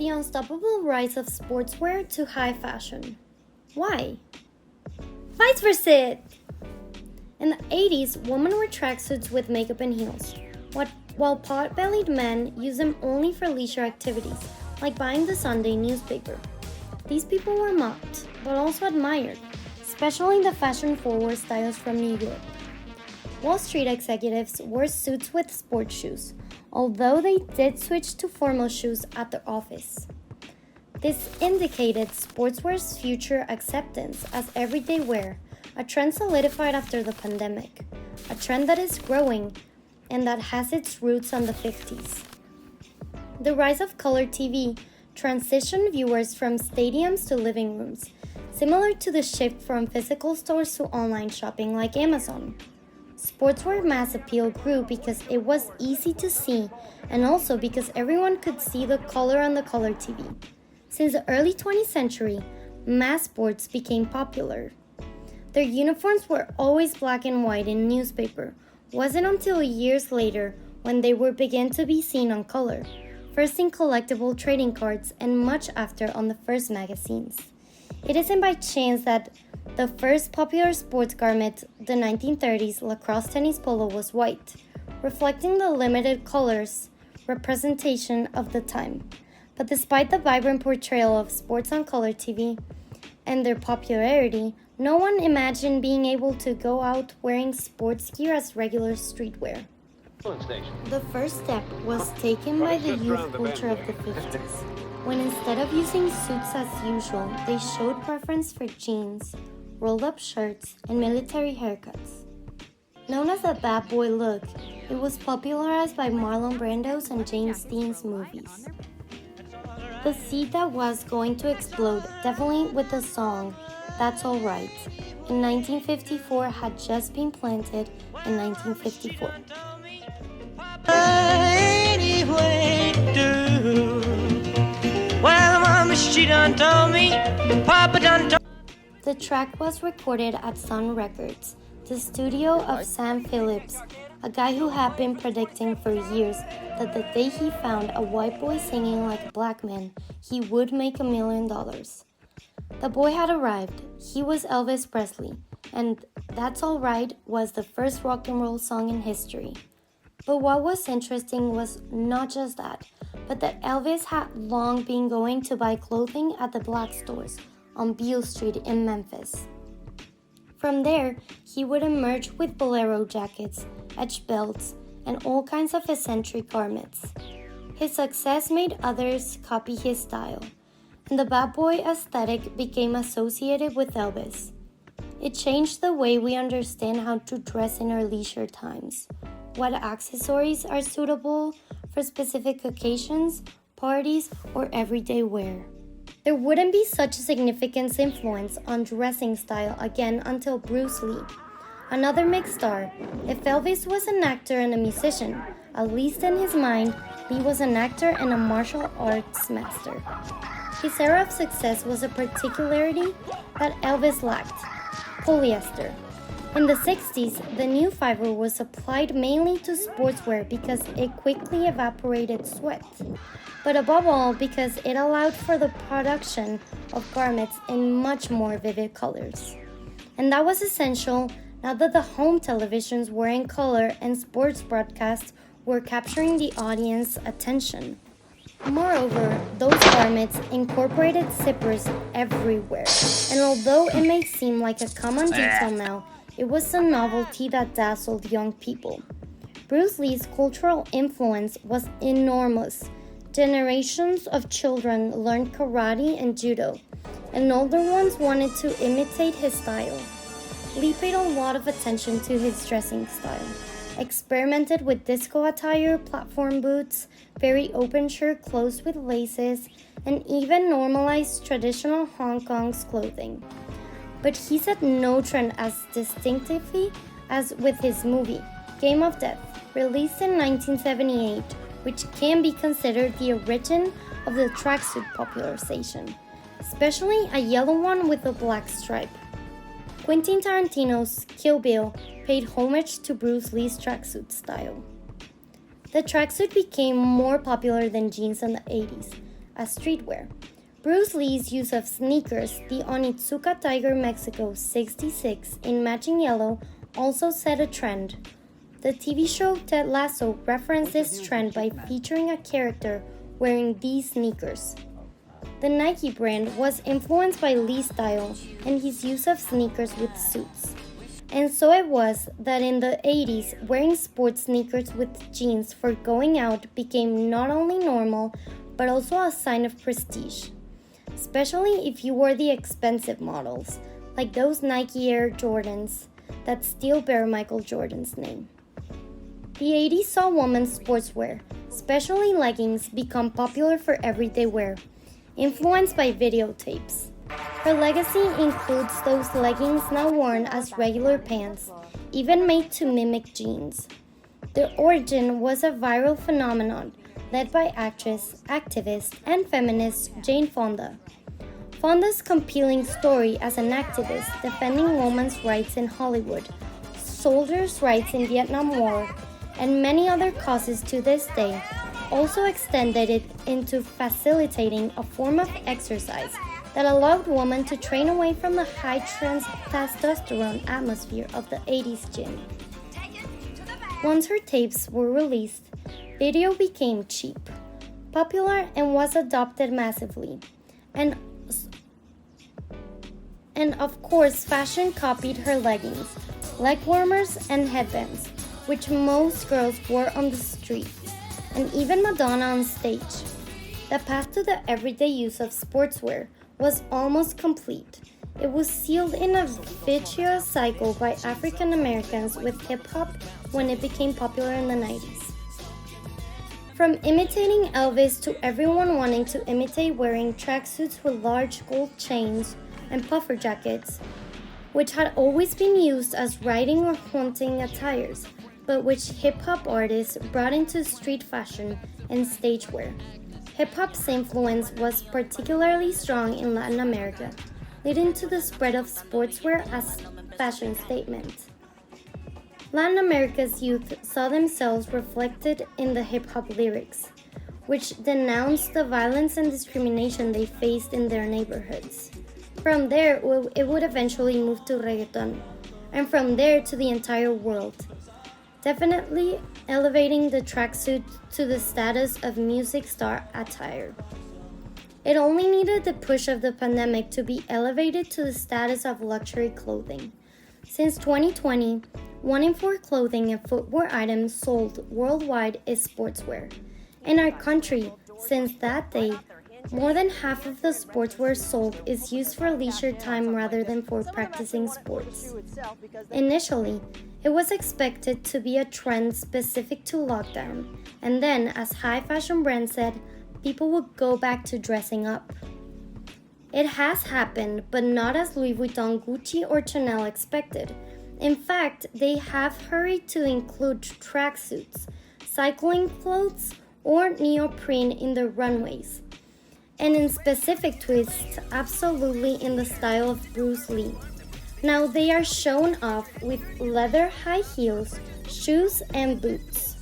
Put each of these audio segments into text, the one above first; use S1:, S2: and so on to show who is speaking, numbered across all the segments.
S1: The unstoppable rise of sportswear to high fashion. Why? ViceVersa! In the 80s, women wore tracksuits with makeup and heels, while pot-bellied men used them only for leisure activities, like buying the Sunday newspaper. These people were mocked, but also admired, especially the fashion-forward styles from New York. Wall Street executives wore suits with sports shoes, although they did switch to formal shoes at their office. This indicated sportswear's future acceptance as everyday wear, a trend solidified after the pandemic, a trend that is growing and that has its roots on the 50s. The rise of color TV transitioned viewers from stadiums to living rooms, similar to the shift from physical stores to online shopping like Amazon. Sportswear mass appeal grew because it was easy to see and also because everyone could see the color on the color TV. Since the early 20th century, mass sports became popular. Their uniforms were always black and white in newspaper. Wasn't until years later when they were began to be seen on color, first in collectible trading cards and much after on the first magazines. It isn't by chance that the first popular sports garment, the 1930s lacrosse tennis polo, was white, reflecting the limited colors representation of the time. But despite the vibrant portrayal of sports on color TV and their popularity, no one imagined being able to go out wearing sports gear as regular streetwear. The first step was taken by the youth culture of the 50s, when instead of using suits as usual, they showed preference for jeans, rolled-up shirts, and military haircuts. Known as the bad boy look, it was popularized by Marlon Brando's and James Dean's movies. The seed that was going to explode, definitely with the song That's Alright, in 1954 had just been planted in 1954.
S2: Anyway, well, mama, she done told me, papa done told.
S1: The track was recorded at Sun Records, the studio of Sam Phillips, a guy who had been predicting for years that the day he found a white boy singing like a black man, he would make $1 million. The boy had arrived. He was Elvis Presley, and That's Alright was the first rock and roll song in history. But what was interesting was not just that, but that Elvis had long been going to buy clothing at the black stores on Beale Street in Memphis. From there, he would emerge with bolero jackets, edged belts, and all kinds of eccentric garments. His success made others copy his style, and the bad boy aesthetic became associated with Elvis. It changed the way we understand how to dress in our leisure times, what accessories are suitable for specific occasions, parties, or everyday wear. There wouldn't be such a significant influence on dressing style again until Bruce Lee, another mixed star. If Elvis was an actor and a musician, at least in his mind, Lee was an actor and a martial arts master. His era of success was a particularity that Elvis lacked: polyester. In the 60s, the new fiber was applied mainly to sportswear because it quickly evaporated sweat, but above all because it allowed for the production of garments in much more vivid colors. And that was essential now that the home televisions were in color and sports broadcasts were capturing the audience's attention. Moreover, those garments incorporated zippers everywhere, and although it may seem like a common detail now, it was a novelty that dazzled young people. Bruce Lee's cultural influence was enormous. Generations of children learned karate and judo, and older ones wanted to imitate his style. Lee paid a lot of attention to his dressing style, experimented with disco attire, platform boots, very open shirt closed with laces, and even normalized traditional Hong Kong's clothing. But he set no trend as distinctively as with his movie, Game of Death, released in 1978, which can be considered the origin of the tracksuit popularization, especially a yellow one with a black stripe. Quentin Tarantino's Kill Bill paid homage to Bruce Lee's tracksuit style. The tracksuit became more popular than jeans in the 80s, as streetwear. Bruce Lee's use of sneakers, the Onitsuka Tiger Mexico 66 in matching yellow, also set a trend. The TV show Ted Lasso referenced this trend by featuring a character wearing these sneakers. The Nike brand was influenced by Lee's style and his use of sneakers with suits. And so it was that in the 80s, wearing sports sneakers with jeans for going out became not only normal, but also a sign of prestige. Especially if you wore the expensive models, like those Nike Air Jordans that still bear Michael Jordan's name. The 80s saw women's sportswear, especially leggings, become popular for everyday wear, influenced by videotapes. Her legacy includes those leggings now worn as regular pants, even made to mimic jeans. Their origin was a viral phenomenon led by actress, activist, and feminist Jane Fonda. Fonda's compelling story as an activist defending women's rights in Hollywood, soldiers' rights in Vietnam War, and many other causes to this day also extended it into facilitating a form of exercise that allowed women to train away from the high testosterone atmosphere of the 80s gym. Once her tapes were released, video became cheap, popular, and was adopted massively. And of course, fashion copied her leggings, leg warmers, and headbands, which most girls wore on the street, and even Madonna on stage. The path to the everyday use of sportswear was almost complete. It was sealed in a vicious cycle by African Americans with hip-hop when it became popular in the 90s. From imitating Elvis to everyone wanting to imitate wearing tracksuits with large gold chains and puffer jackets, which had always been used as riding or hunting attires, but which hip-hop artists brought into street fashion and stage wear. Hip-hop's influence was particularly strong in Latin America, leading to the spread of sportswear as fashion statement. Latin America's youth saw themselves reflected in the hip-hop lyrics, which denounced the violence and discrimination they faced in their neighborhoods. From there, it would eventually move to Reggaeton, and from there to the entire world, definitely elevating the tracksuit to the status of music star attire. It only needed the push of the pandemic to be elevated to the status of luxury clothing. Since 2020, 1 in 4 clothing and footwear items sold worldwide is sportswear. In our country, since that day, more than half of the sportswear sold is used for leisure time rather than for practicing sports. Initially, it was expected to be a trend specific to lockdown, and then, as high fashion brands said, people would go back to dressing up. It has happened, but not as Louis Vuitton, Gucci, or Chanel expected. In fact, they have hurried to include tracksuits, cycling clothes, or neoprene in their runways. And in specific twists, absolutely in the style of Bruce Lee. Now they are shown off with leather high heels, shoes, and boots.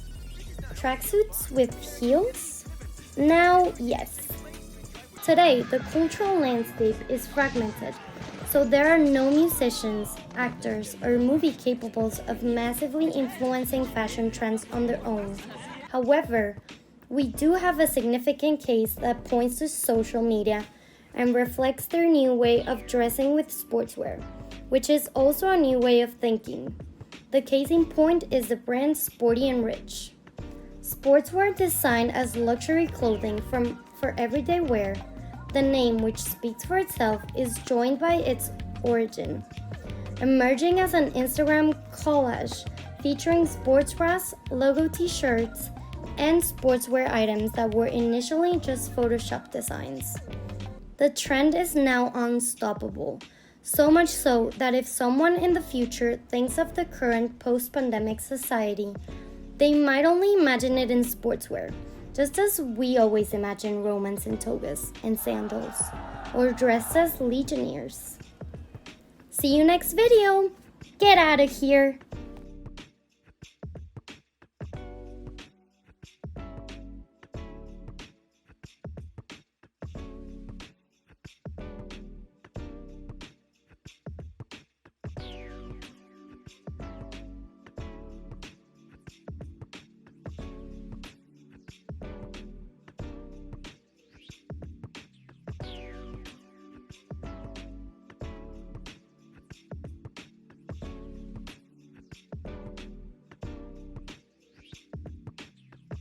S1: Tracksuits with heels? Now, yes. Today, the cultural landscape is fragmented, so there are no musicians, actors, or movie capables of massively influencing fashion trends on their own. However, we do have a significant case that points to social media and reflects their new way of dressing with sportswear, which is also a new way of thinking. The case in point is the brand Sporty and Rich. Sportswear designed as luxury clothing for everyday wear, the name, which speaks for itself, is joined by its origin, emerging as an Instagram collage featuring sports bras, logo t-shirts, and sportswear items that were initially just Photoshop designs. The trend is now unstoppable, so much so that if someone in the future thinks of the current post-pandemic society, they might only imagine it in sportswear, just as we always imagine Romans in togas and sandals, or dressed as legionnaires. See you next video! Get out of here!